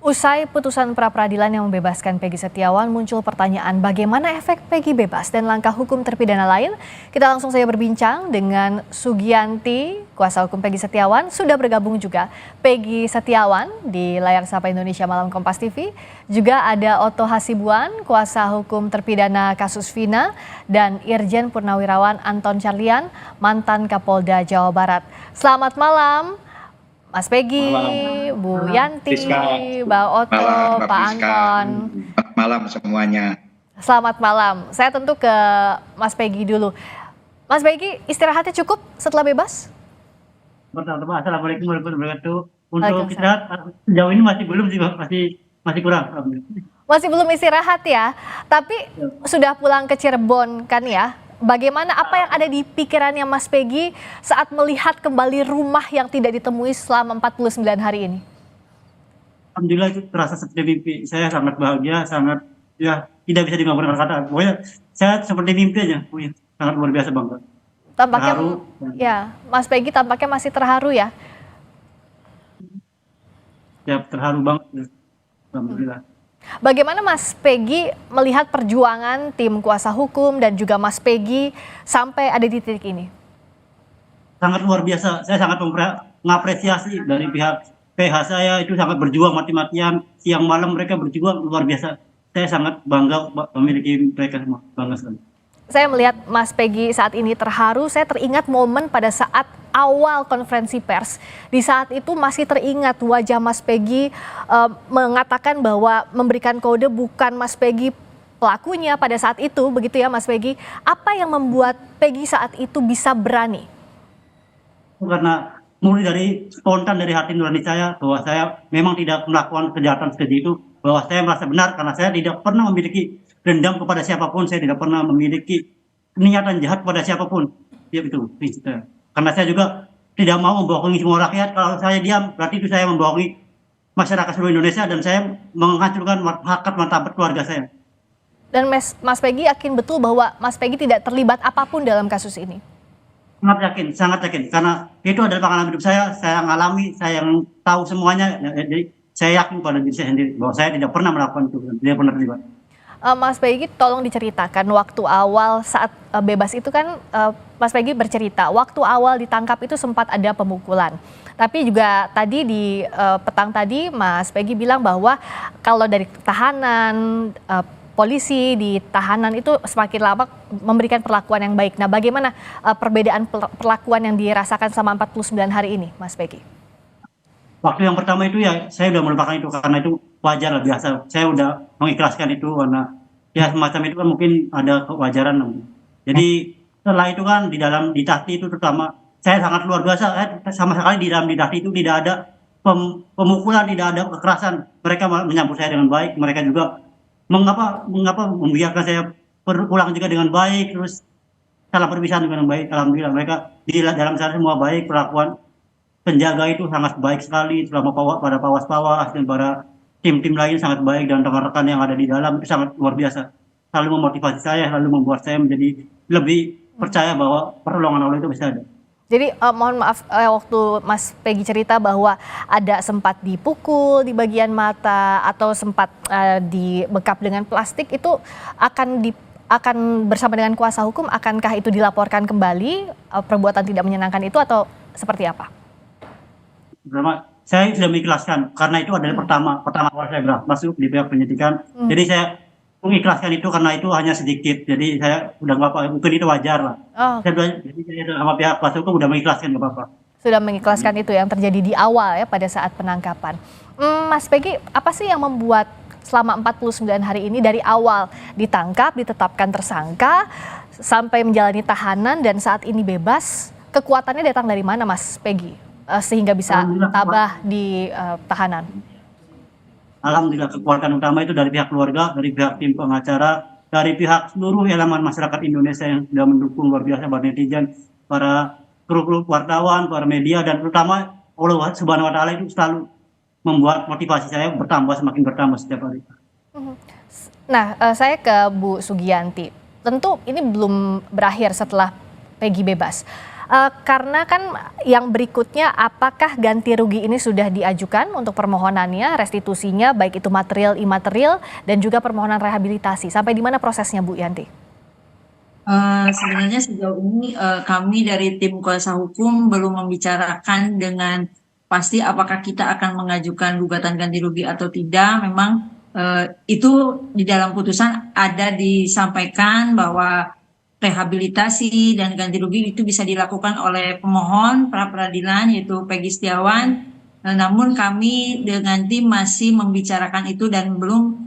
Usai putusan pra-peradilan yang membebaskan Peggy Setiawan, muncul pertanyaan bagaimana efek Peggy bebas dan langkah hukum terpidana lain. Kita langsung saja berbincang dengan Sugianti, kuasa hukum Peggy Setiawan. Sudah bergabung juga Peggy Setiawan di layar Sapa Indonesia Malam Kompas TV. Juga ada Otto Hasibuan, kuasa hukum terpidana kasus Vina, dan Irjen Purnawirawan Anton Carlian, mantan Kapolda Jawa Barat. Selamat malam. Mas Peggy, Malam. Bu Yanti, Rizka. Mbak Otto, Malam, Mbak Pak Rizka. Anton. Selamat malam semuanya. Selamat malam. Saya tentu ke Mas Peggy dulu. Mas Peggy, istirahatnya cukup setelah bebas? Pertama, Assalamualaikum warahmatullahi wabarakatuh. Untuk Waalaikumsalam. istirahat sejauh ini masih belum sih, masih kurang. Masih belum istirahat ya, tapi sudah pulang ke Cirebon kan ya? Bagaimana apa yang ada di pikirannya Mas Peggy saat melihat kembali rumah yang tidak ditemui selama 49 hari ini? Alhamdulillah itu terasa seperti mimpi. Saya sangat bahagia, sangat tidak bisa digambarkan kata. Pokoknya saya seperti mimpi aja, pokoknya sangat luar biasa bangga. Tampaknya Terharu. ya, Mas Peggy tampaknya masih terharu ya. Ya terharu banget. Alhamdulillah. Bagaimana Mas Peggy melihat perjuangan tim kuasa hukum dan juga Mas Peggy sampai ada di titik ini? Sangat luar biasa. Saya sangat mengapresiasi dari pihak PH saya, itu sangat berjuang mati-matian. Siang malam mereka berjuang luar biasa. Saya sangat bangga memiliki mereka semua. Bangga sekali. Saya melihat Mas Peggy saat ini terharu, saya teringat momen pada saat awal konferensi pers. Di saat itu masih teringat wajah Mas Peggy mengatakan bahwa memberikan kode bukan Mas Peggy pelakunya pada saat itu, begitu ya Mas Peggy. Apa yang membuat Peggy saat itu bisa berani? Karena mulai dari spontan dari hati nurani saya bahwa saya memang tidak melakukan kejahatan seperti itu, bahwa saya merasa benar karena saya tidak pernah memiliki dendam kepada siapapun, saya tidak pernah memiliki niatan jahat kepada siapapun. Ya itu prinsip saya. Karena saya juga tidak mau membohongi semua rakyat. Kalau saya diam berarti itu saya membohongi masyarakat seluruh Indonesia dan saya menghancurkan harkat martabat keluarga saya. Dan Mas Peggy yakin betul bahwa Mas Peggy tidak terlibat apapun dalam kasus ini? Sangat yakin, karena itu adalah pengalaman hidup saya ngalami, saya yang tahu semuanya, jadi saya yakin pada diri saya sendiri bahwa saya tidak pernah melakukan itu, tidak pernah terlibat. Mas Peggy tolong diceritakan waktu awal saat bebas itu kan Mas Peggy bercerita waktu awal ditangkap itu sempat ada pemukulan. Tapi juga tadi di petang tadi Mas Peggy bilang bahwa kalau dari tahanan, polisi di tahanan itu semakin lama memberikan perlakuan yang baik. Nah, bagaimana perbedaan perlakuan yang dirasakan selama 49 hari ini, Mas Peggy? Waktu yang pertama itu ya saya udah melupakan itu karena itu wajar lah, biasa. Saya udah mengikhlaskan itu karena ya semacam itu kan mungkin ada kewajaran. Jadi setelah itu kan di Tahti itu terutama saya sangat luar biasa. Saya sama sekali di dalam Tahti itu tidak ada pemukulan, tidak ada kekerasan. Mereka menyambut saya dengan baik. Mereka juga mengapa membiarkan saya pulang juga dengan baik, terus salah perpisahan dengan baik. Alhamdulillah mereka di dalam sana semua baik, perlakuan penjaga itu sangat baik sekali, selama para pawas-pawas dan para tim-tim lain sangat baik, dan rekan-rekan yang ada di dalam itu sangat luar biasa. Selalu memotivasi saya, selalu membuat saya menjadi lebih percaya bahwa pertolongan Allah itu bisa ada. Jadi mohon maaf waktu Mas Peggy cerita bahwa ada sempat dipukul di bagian mata atau sempat dibekap dengan plastik, itu akan bersama dengan kuasa hukum, akankah itu dilaporkan kembali perbuatan tidak menyenangkan itu atau seperti apa? Pertama, saya sudah mengikhlaskan karena itu adalah pertama awal saya masuk di pihak penyidikan. Jadi saya mengikhlaskan itu karena itu hanya sedikit. Jadi saya udah nggak apa, mungkin itu wajar lah. Jadi saya sama pihak kuasa hukum udah mengikhlaskan, nggak apa-apa. Sudah mengikhlaskan itu yang terjadi di awal ya pada saat penangkapan. Mas Peggy, apa sih yang membuat selama 49 hari ini dari awal ditangkap, ditetapkan tersangka, sampai menjalani tahanan dan saat ini bebas, kekuatannya datang dari mana Mas Peggy? Sehingga bisa tabah di tahanan. Alhamdulillah kekuatan utama itu dari pihak keluarga, dari pihak tim pengacara, dari pihak seluruh elemen masyarakat Indonesia yang sudah mendukung luar biasa, para netizen, para kru wartawan, para media, dan terutama Allah Subhanahu wa Ta'ala itu selalu membuat motivasi saya semakin bertambah setiap hari. Nah, saya ke Bu Sugianti. Tentu ini belum berakhir setelah Peggy bebas. Karena kan yang berikutnya, apakah ganti rugi ini sudah diajukan untuk permohonannya, restitusinya, baik itu material, imaterial, dan juga permohonan rehabilitasi. Sampai di mana prosesnya, Bu Yanti? Sebenarnya sejauh ini kami dari tim kuasa hukum belum membicarakan dengan pasti apakah kita akan mengajukan gugatan ganti rugi atau tidak. Memang itu di dalam putusan ada disampaikan bahwa rehabilitasi dan ganti rugi itu bisa dilakukan oleh pemohon pra peradilan yaitu Peggy Setiawan. Namun kami dengan tim masih membicarakan itu dan belum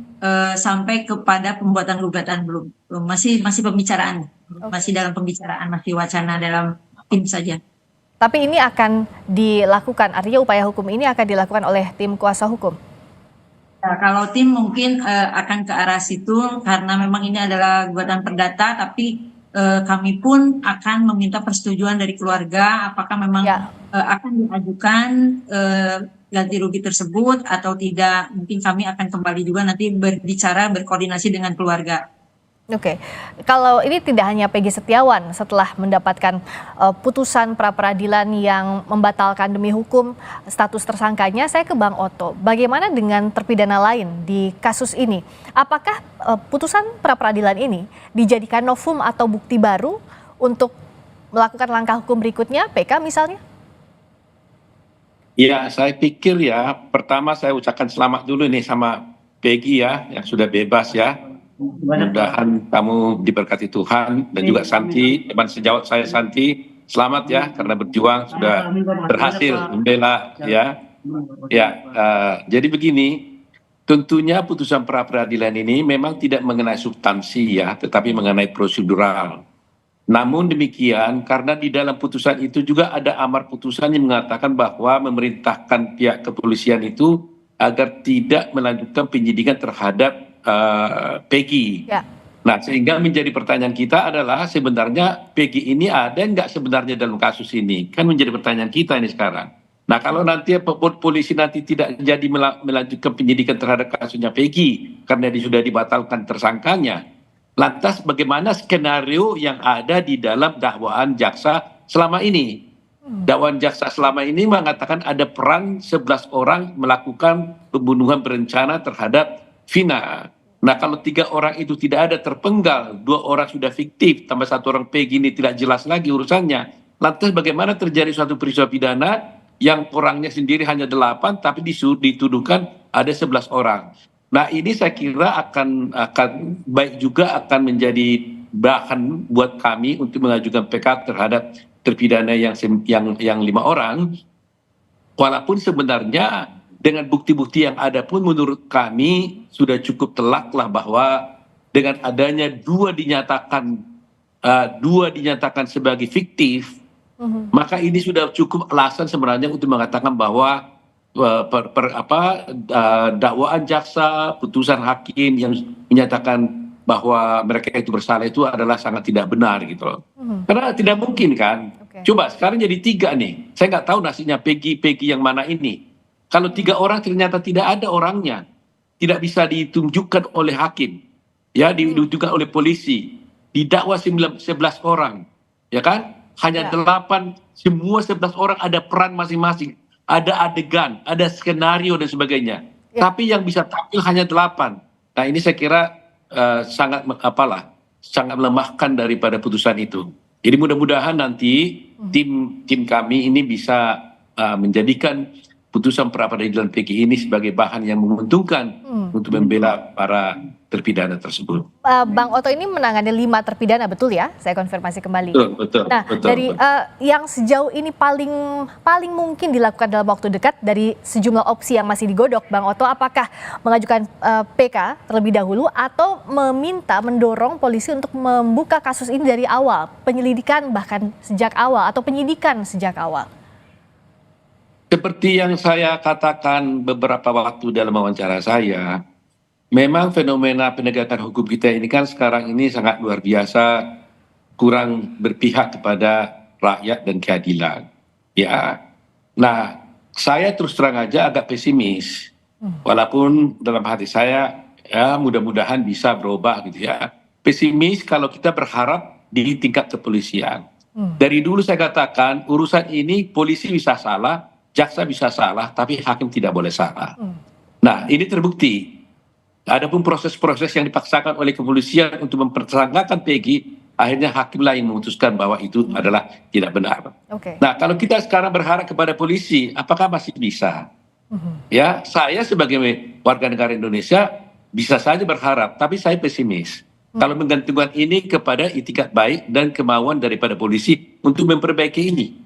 sampai kepada pembuatan gugatan, belum masih pembicaraan, masih dalam pembicaraan, masih wacana dalam tim saja. Tapi ini akan dilakukan, artinya upaya hukum ini akan dilakukan oleh tim kuasa hukum? Nah, kalau tim mungkin akan ke arah situ karena memang ini adalah gugatan perdata, tapi kami pun akan meminta persetujuan dari keluarga apakah memang akan diajukan ganti rugi tersebut atau tidak. Mungkin kami akan kembali juga nanti berkoordinasi dengan keluarga. Oke, kalau ini tidak hanya Peggy Setiawan setelah mendapatkan putusan pra peradilan yang membatalkan demi hukum status tersangkanya, saya ke Bang Oto. Bagaimana dengan terpidana lain di kasus ini? Apakah putusan pra peradilan ini dijadikan novum atau bukti baru untuk melakukan langkah hukum berikutnya, PK misalnya? Ya, saya pikir ya, pertama saya ucapkan selamat dulu nih sama Peggy ya, yang sudah bebas ya. Mudah-mudahan kamu diberkati Tuhan dan juga Santi, teman sejawat saya Santi, selamat ya karena berjuang sudah berhasil membela ya. Ya, jadi begini, tentunya putusan pra peradilan ini memang tidak mengenai substansi ya, tetapi mengenai prosedural. Namun demikian, karena di dalam putusan itu juga ada amar putusan yang mengatakan bahwa memerintahkan pihak kepolisian itu agar tidak melanjutkan penyidikan terhadap Peggy. Ya. Nah, sehingga menjadi pertanyaan kita adalah sebenarnya Peggy ini ada nggak sebenarnya dalam kasus ini? Kan menjadi pertanyaan kita ini sekarang. Nah, kalau nanti polisi nanti tidak jadi melanjutkan penyidikan terhadap kasusnya Peggy karena sudah dibatalkan tersangkanya, lantas bagaimana skenario yang ada di dalam dakwaan jaksa selama ini? Dakwaan jaksa selama ini mengatakan ada peran 11 orang melakukan pembunuhan berencana terhadap Vina. Nah, kalau 3 orang itu tidak ada terpenggal, 2 orang sudah fiktif, tambah 1 orang Peggy ini tidak jelas lagi urusannya. Lantas bagaimana terjadi suatu peristiwa pidana yang orangnya sendiri hanya 8, tapi dituduhkan ada 11 orang. Nah, ini saya kira akan baik juga akan menjadi bahan buat kami untuk mengajukan PK terhadap terpidana yang 5 orang. Walaupun sebenarnya dengan bukti-bukti yang ada pun menurut kami sudah cukup telak lah bahwa dengan adanya dua dinyatakan sebagai fiktif, maka ini sudah cukup alasan sebenarnya untuk mengatakan bahwa dakwaan jaksa, putusan hakim yang menyatakan bahwa mereka itu bersalah itu adalah sangat tidak benar gitu loh. Karena tidak mungkin kan. Coba sekarang jadi 3 nih. Saya nggak tahu nasibnya Peggy yang mana ini. Kalau 3 orang ternyata tidak ada orangnya, tidak bisa ditunjukkan oleh hakim, ya ditunjukkan oleh polisi, didakwa 11 orang, ya kan? Hanya 8, semua 11 orang ada peran masing-masing, ada adegan, ada skenario dan sebagainya. Tapi yang bisa tampil hanya 8. Nah, ini saya kira sangat melemahkan daripada putusan itu. Jadi mudah-mudahan nanti tim kami ini bisa menjadikan putusan pra peradilan Peggy ini sebagai bahan yang menguntungkan untuk membela para terpidana tersebut. Bang Oto ini menangani 5 terpidana, betul ya? Saya konfirmasi kembali. Betul. Nah, dari yang sejauh ini paling mungkin dilakukan dalam waktu dekat dari sejumlah opsi yang masih digodok, Bang Oto, apakah mengajukan PK terlebih dahulu atau mendorong polisi untuk membuka kasus ini dari awal, penyelidikan bahkan sejak awal atau penyidikan sejak awal? Seperti yang saya katakan beberapa waktu dalam wawancara saya, memang fenomena penegakan hukum kita ini kan sekarang ini sangat luar biasa, kurang berpihak kepada rakyat dan keadilan. Ya, nah saya terus terang aja agak pesimis, walaupun dalam hati saya ya mudah-mudahan bisa berubah gitu ya. Pesimis kalau kita berharap di tingkat kepolisian. Dari dulu saya katakan urusan ini polisi bisa salah, jaksa bisa salah, tapi hakim tidak boleh salah. Nah, ini terbukti. Adapun proses-proses yang dipaksakan oleh kepolisian untuk mempersangkakan Peggy, akhirnya hakim lain memutuskan bahwa itu adalah tidak benar. Nah, kalau kita sekarang berharap kepada polisi, apakah masih bisa? Ya, saya sebagai warga negara Indonesia bisa saja berharap, tapi saya pesimis. Kalau menggantungkan ini kepada itikat baik dan kemauan daripada polisi untuk memperbaiki ini.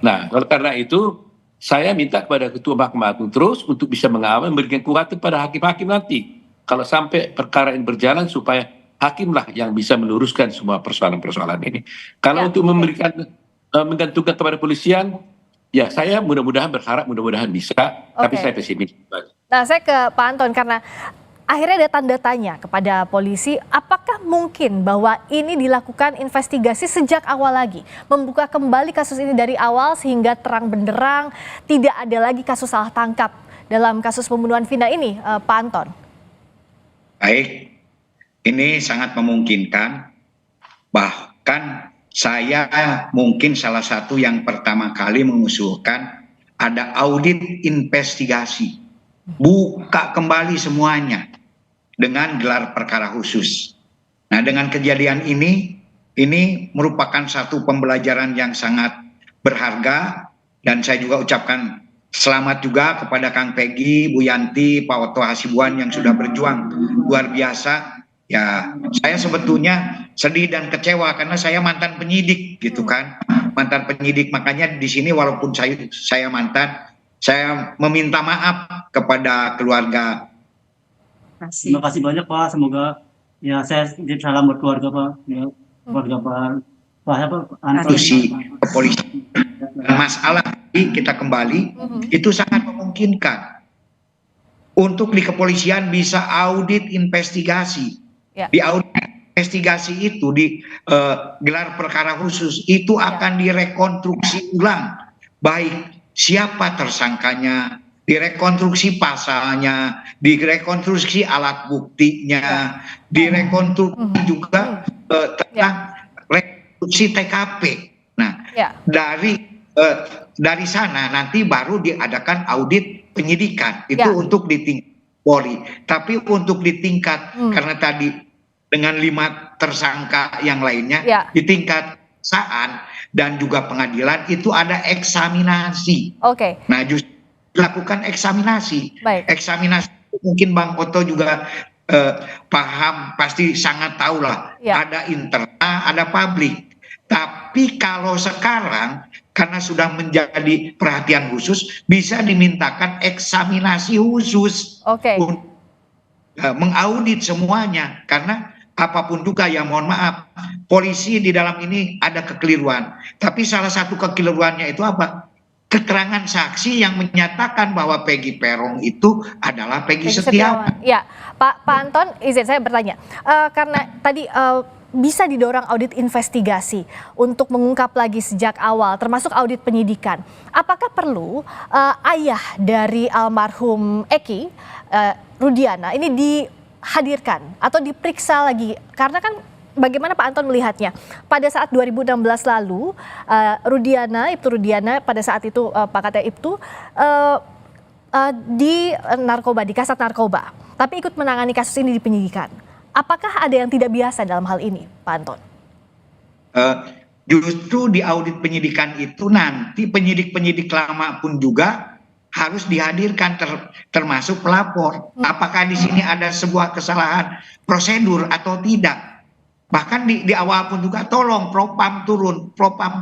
Nah, oleh karena itu, saya minta kepada Ketua Mahkamah Agung terus untuk bisa mengawal, memberikan kekuatan pada hakim-hakim nanti. Kalau sampai perkara ini berjalan supaya hakimlah yang bisa meluruskan semua persoalan-persoalan ini. Kalau untuk memberikan menggantungkan kepada polisian, ya saya mudah-mudahan berharap mudah-mudahan bisa, tapi saya pesimis. Nah, saya ke Pak Anton karena akhirnya ada tanda tanya kepada polisi, apakah mungkin bahwa ini dilakukan investigasi sejak awal lagi, membuka kembali kasus ini dari awal sehingga terang benderang, tidak ada lagi kasus salah tangkap dalam kasus pembunuhan Vina ini, Pak Anton? Baik, ini sangat memungkinkan. Bahkan saya mungkin salah satu yang pertama kali mengusulkan ada audit investigasi. Buka kembali semuanya dengan gelar perkara khusus. Nah, dengan kejadian ini merupakan satu pembelajaran yang sangat berharga, dan saya juga ucapkan selamat juga kepada Kang Peggy, Bu Yanti, Pak Oto Hasibuan yang sudah berjuang luar biasa. Ya, saya sebetulnya sedih dan kecewa karena saya mantan penyidik gitu kan. Mantan penyidik, makanya di sini walaupun saya mantan, saya meminta maaf kepada keluarga. Terima kasih banyak Pak, semoga ya saya salam buat keluarga Pak, ya, keluarga Pak Institusi kepolisian. Masalah ini kita kembali itu sangat memungkinkan untuk di kepolisian bisa audit investigasi. Di audit investigasi itu di gelar perkara khusus itu akan direkonstruksi ulang, baik siapa tersangkanya, direkonstruksi pasalnya, direkonstruksi alat buktinya, direkonstruksi juga tentang rekonstruksi TKP. Nah, dari sana nanti baru diadakan audit penyidikan itu untuk di tingkat Polri. Tapi untuk di tingkat karena tadi dengan 5 tersangka yang lainnya di tingkat kejaksaan dan juga pengadilan itu ada eksaminasi. Nah, justru lakukan eksaminasi. Eksaminasi mungkin Bang Oto juga paham, pasti sangat tahu lah. Ada internal, ada publik. Tapi kalau sekarang karena sudah menjadi perhatian khusus, bisa dimintakan eksaminasi khusus untuk mengaudit semuanya. Karena apapun juga ya mohon maaf, polisi di dalam ini ada kekeliruan. Tapi salah satu kekeliruannya itu apa? Keterangan saksi yang menyatakan bahwa Peggy Peron itu adalah Peggy Setiawan. Ya, Pak Anton, izin saya bertanya, karena tadi bisa didorong audit investigasi untuk mengungkap lagi sejak awal, termasuk audit penyidikan. Apakah perlu ayah dari almarhum Eki, Rudiana, ini dihadirkan atau diperiksa lagi? Karena kan bagaimana Pak Anton melihatnya? Pada saat 2016 lalu, Ibtu Rudiana pada saat itu Pak Kata Ibtu di narkoba, di kasat narkoba, tapi ikut menangani kasus ini di penyidikan. Apakah ada yang tidak biasa dalam hal ini, Pak Anton? Justru di audit penyidikan itu nanti penyidik-penyidik lama pun juga harus dihadirkan termasuk pelapor. Apakah di sini ada sebuah kesalahan prosedur atau tidak? Bahkan di awal pun juga tolong propam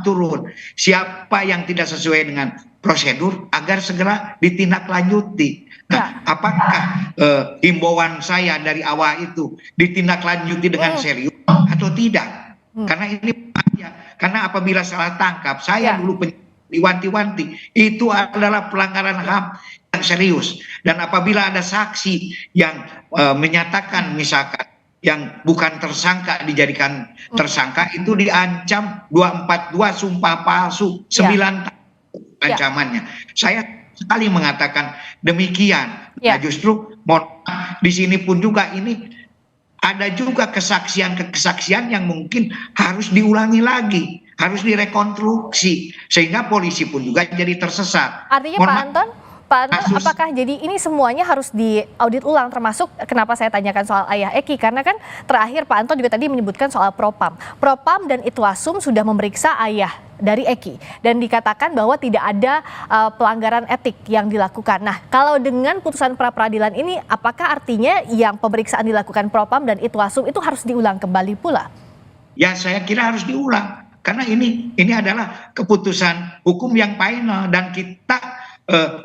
turun. Siapa yang tidak sesuai dengan prosedur agar segera ditindaklanjuti. Nah, apakah himbauan saya dari awal itu ditindaklanjuti dengan serius atau tidak? Karena ini bahaya. Karena apabila salah tangkap, saya dulu diwanti-wanti, itu adalah pelanggaran HAM yang serius. Dan apabila ada saksi yang menyatakan misalkan yang bukan tersangka dijadikan tersangka, itu diancam 242 sumpah palsu 9 tahun ancamannya. Saya sekali mengatakan demikian. Nah, justru di sini pun juga ini ada juga kesaksian yang mungkin harus diulangi lagi. harus direkonstruksi sehingga polisi pun juga jadi tersesat. Artinya Mohon Pak maaf, Anton, Pak Anton, kasus apakah jadi ini semuanya harus diaudit ulang, termasuk kenapa saya tanyakan soal ayah Eki, karena kan terakhir Pak Anton juga tadi menyebutkan soal Propam. Propam dan Itwasum sudah memeriksa ayah dari Eki dan dikatakan bahwa tidak ada pelanggaran etik yang dilakukan. Nah, kalau dengan putusan pra peradilan ini, apakah artinya yang pemeriksaan dilakukan Propam dan Itwasum itu harus diulang kembali pula? ya saya kira harus diulang karena ini adalah keputusan hukum yang final dan kita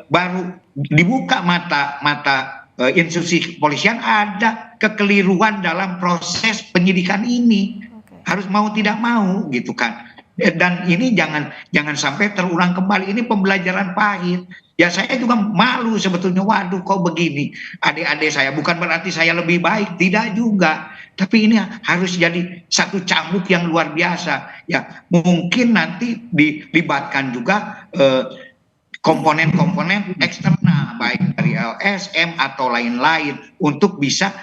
baru dibuka mata institusi kepolisian ada kekeliruan dalam proses penyidikan ini. Harus mau tidak mau gitu kan. Dan ini jangan sampai terulang kembali. Ini pembelajaran pahit. Ya saya juga malu sebetulnya, waduh kok begini adik-adik saya, bukan berarti saya lebih baik, tidak juga, tapi ini harus jadi satu cambuk yang luar biasa. Ya mungkin nanti dilibatkan juga komponen-komponen eksternal baik dari LSM atau lain-lain untuk bisa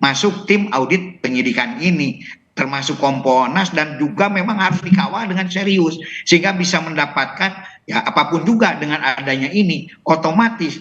masuk tim audit penyidikan ini, termasuk Komponas, dan juga memang harus dikawal dengan serius sehingga bisa mendapatkan ya apapun juga. Dengan adanya ini otomatis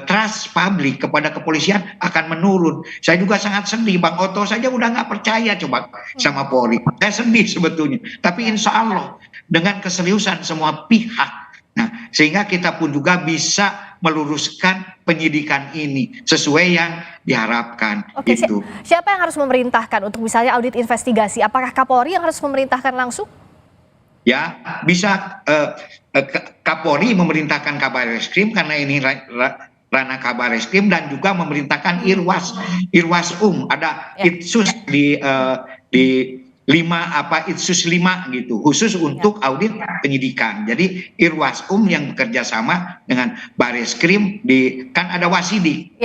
trust publik kepada kepolisian akan menurun. Saya juga sangat sedih, Bang Oto saja udah nggak percaya coba sama Polri. Saya sedih sebetulnya, tapi insya Allah dengan keseriusan semua pihak, nah sehingga kita pun juga bisa meluruskan penyidikan ini sesuai yang diharapkan. Oke, Itu siapa yang harus memerintahkan untuk misalnya audit investigasi? Apakah Kapolri yang harus memerintahkan langsung? ya bisa Kapolri memerintahkan Kabar Reskrim karena ini ranah Kabar Reskrim, dan juga memerintahkan Irwasum, ada Itsus di 5 Itsus 5 gitu khusus untuk audit penyidikan. Jadi Irwasum yang bekerja sama dengan Bareskrim, kan ada Wasidik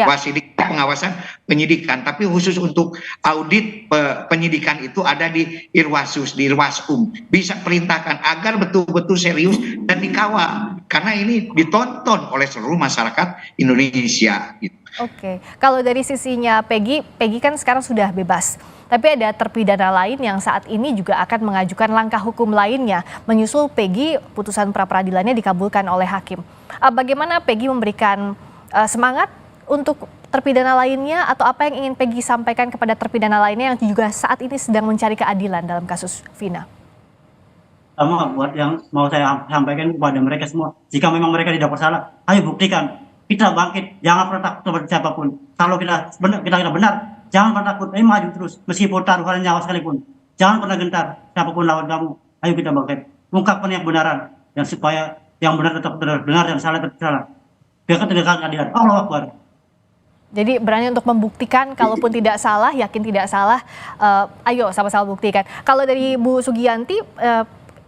pengawasan penyidikan, tapi khusus untuk audit penyidikan itu ada di Irwasum. Bisa perintahkan agar betul-betul serius dan dikawal karena ini ditonton oleh seluruh masyarakat Indonesia gitu. Oke, kalau dari sisinya Peggy kan sekarang sudah bebas. Tapi ada terpidana lain yang saat ini juga akan mengajukan langkah hukum lainnya menyusul Peggy putusan pra peradilannya dikabulkan oleh hakim. Bagaimana Peggy memberikan semangat untuk terpidana lainnya, atau apa yang ingin Peggy sampaikan kepada terpidana lainnya yang juga saat ini sedang mencari keadilan dalam kasus Vina? Sama buat yang mau saya sampaikan kepada mereka semua, jika memang mereka tidak bersalah, ayo buktikan. Kita bangkit, jangan pernah takut kepada siapapun. Kalau kita benar, jangan pernah takut, ayo maju terus, meskipun taruhan nyawa sekalipun. Jangan pernah gentar, siapapun lawan kamu, ayo kita bangkit. Ungkapkan yang kebenaran, yang supaya yang benar tetap benar, yang salah tetap salah. Biar kita tegakkan keadilan. Allahu Akbar. Jadi berani untuk membuktikan, kalaupun tidak salah, yakin tidak salah, ayo sama-sama buktikan. Kalau dari Bu Sugianti,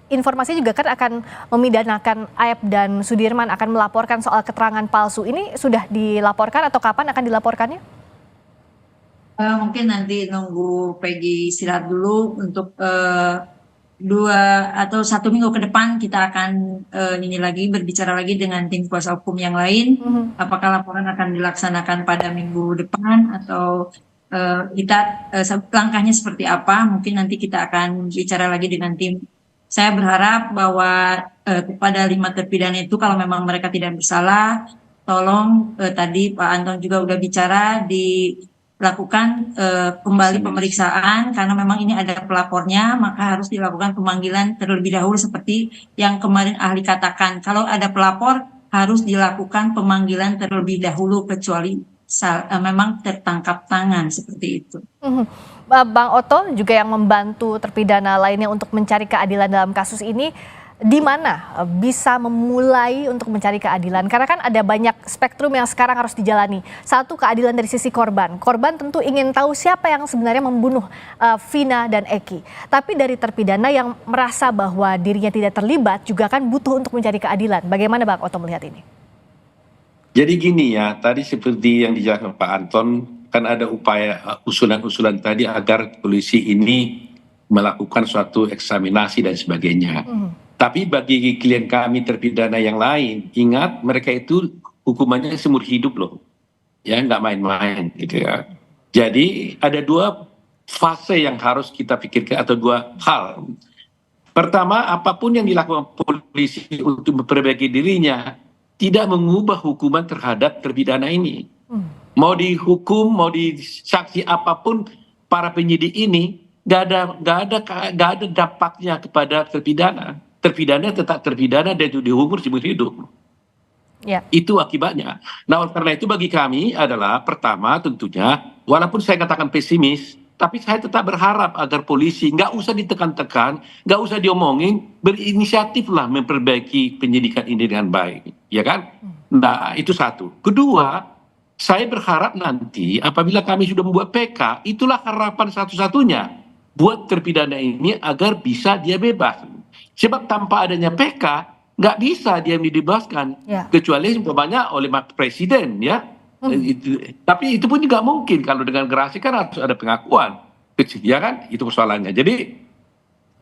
informasi juga kan akan memidanakan Aep dan Sudirman, akan melaporkan soal keterangan palsu. Ini sudah dilaporkan atau kapan akan dilaporkannya? Mungkin nanti nunggu Peggy istirahat dulu untuk 2 atau 1 minggu ke depan kita akan berbicara lagi dengan tim kuasa hukum yang lain. Apakah laporan akan dilaksanakan pada minggu depan atau langkahnya seperti apa? Mungkin nanti kita akan bicara lagi dengan tim. Saya berharap bahwa kepada 5 terpidana itu, kalau memang mereka tidak bersalah, tolong tadi Pak Anton juga udah bicara, dilakukan kembali pemeriksaan, karena memang ini ada pelapornya, maka harus dilakukan pemanggilan terlebih dahulu seperti yang kemarin ahli katakan. Kalau ada pelapor harus dilakukan pemanggilan terlebih dahulu kecuali memang tertangkap tangan seperti itu. Bang Oto juga yang membantu terpidana lainnya untuk mencari keadilan dalam kasus ini, di mana bisa memulai untuk mencari keadilan? Karena kan ada banyak spektrum yang sekarang harus dijalani. Satu, keadilan dari sisi korban. Korban tentu ingin tahu siapa yang sebenarnya membunuh Vina dan Eki. Tapi dari terpidana yang merasa bahwa dirinya tidak terlibat juga kan butuh untuk mencari keadilan. Bagaimana Bang Oto melihat ini? Jadi gini ya, tadi seperti yang dijelaskan Pak Anton, kan ada upaya usulan-usulan tadi agar polisi ini melakukan suatu eksaminasi dan sebagainya. Tapi bagi klien kami terpidana yang lain, ingat mereka itu hukumannya seumur hidup loh, ya nggak main-main gitu ya. Jadi ada 2 fase yang harus kita pikirkan, atau 2 hal. Pertama, apapun yang dilakukan polisi untuk memperbaiki dirinya tidak mengubah hukuman terhadap terpidana ini. Mau dihukum, mau disaksi apapun para penyidik ini nggak ada dampaknya kepada terpidana. Terpidana tetap terpidana dan itu dihukum seumur hidup. Ya. Itu akibatnya. Nah, oleh karena itu bagi kami adalah pertama tentunya, walaupun saya katakan pesimis, tapi saya tetap berharap agar polisi nggak usah ditekan-tekan, nggak usah diomongin, berinisiatiflah memperbaiki penyidikan ini dengan baik, ya kan? Nah, itu satu. Kedua, saya berharap nanti apabila kami sudah membuat PK, itulah harapan satu-satunya buat terpidana ini agar bisa dia bebas. Sebab tanpa adanya PK, nggak bisa dia dibebaskan, kecuali umpamanya oleh Presiden, ya. Tapi itu pun juga mungkin kalau dengan gerasi kan harus ada pengakuan, ya kan? Itu persoalannya. Jadi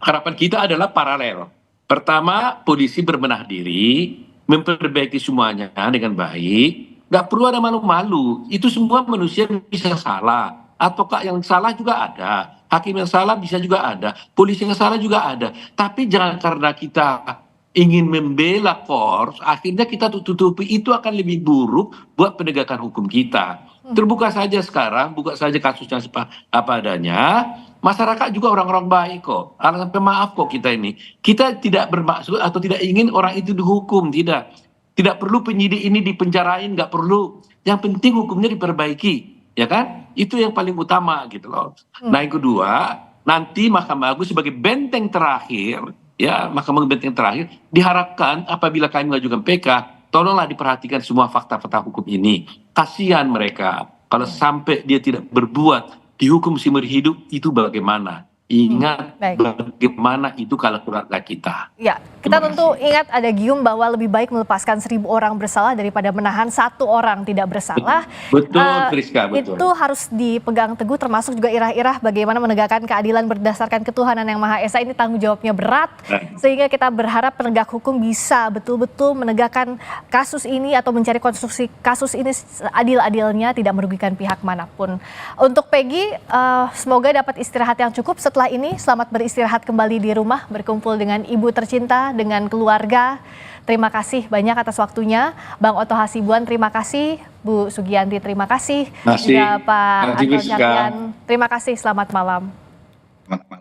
harapan kita adalah paralel. Pertama, polisi berbenah diri, memperbaiki semuanya dengan baik, nggak perlu ada malu-malu. Itu semua manusia bisa salah, ataukah yang salah juga ada, hakim yang salah bisa juga ada, polisi yang salah juga ada. Tapi jangan karena kita ingin membela Kors, akhirnya kita tutupi, itu akan lebih buruk buat penegakan hukum kita. Terbuka saja sekarang, buka saja kasusnya apa adanya, masyarakat juga orang-orang baik kok, alasan pemaaf kok kita ini. Kita tidak bermaksud atau tidak ingin orang itu dihukum, tidak. Tidak perlu penyidik ini dipenjarain, nggak perlu. Yang penting hukumnya diperbaiki, ya kan? Itu yang paling utama gitu loh. Nah yang kedua, nanti Mahkamah Agung sebagai benteng terakhir, ya, Mahkamah Benteng terakhir diharapkan apabila kami mengajukan PK, tolonglah diperhatikan semua fakta-fakta hukum ini. Kasihan mereka kalau sampai dia tidak berbuat dihukum seumur hidup, itu bagaimana? Ingat bagaimana itu kalau keluarga kita. Ya, kita tentu ingat ada gium bahwa lebih baik melepaskan 1000 orang bersalah daripada menahan 1 orang tidak bersalah. Betul, Friska, betul. Itu harus dipegang teguh, termasuk juga irah-irah bagaimana menegakkan keadilan berdasarkan ketuhanan yang Maha Esa. Ini tanggung jawabnya berat, sehingga kita berharap penegak hukum bisa betul-betul menegakkan kasus ini atau mencari konstruksi kasus ini adil-adilnya, tidak merugikan pihak manapun. Untuk Peggy, semoga dapat istirahat yang cukup. Setelah ini, selamat beristirahat kembali di rumah, berkumpul dengan ibu tercinta, dengan keluarga. Terima kasih banyak atas waktunya. Bang Oto Hasibuan, terima kasih. Bu Sugianti, terima kasih. Juga Pak Anton Carlyan, terima kasih. Selamat malam. Selamat malam.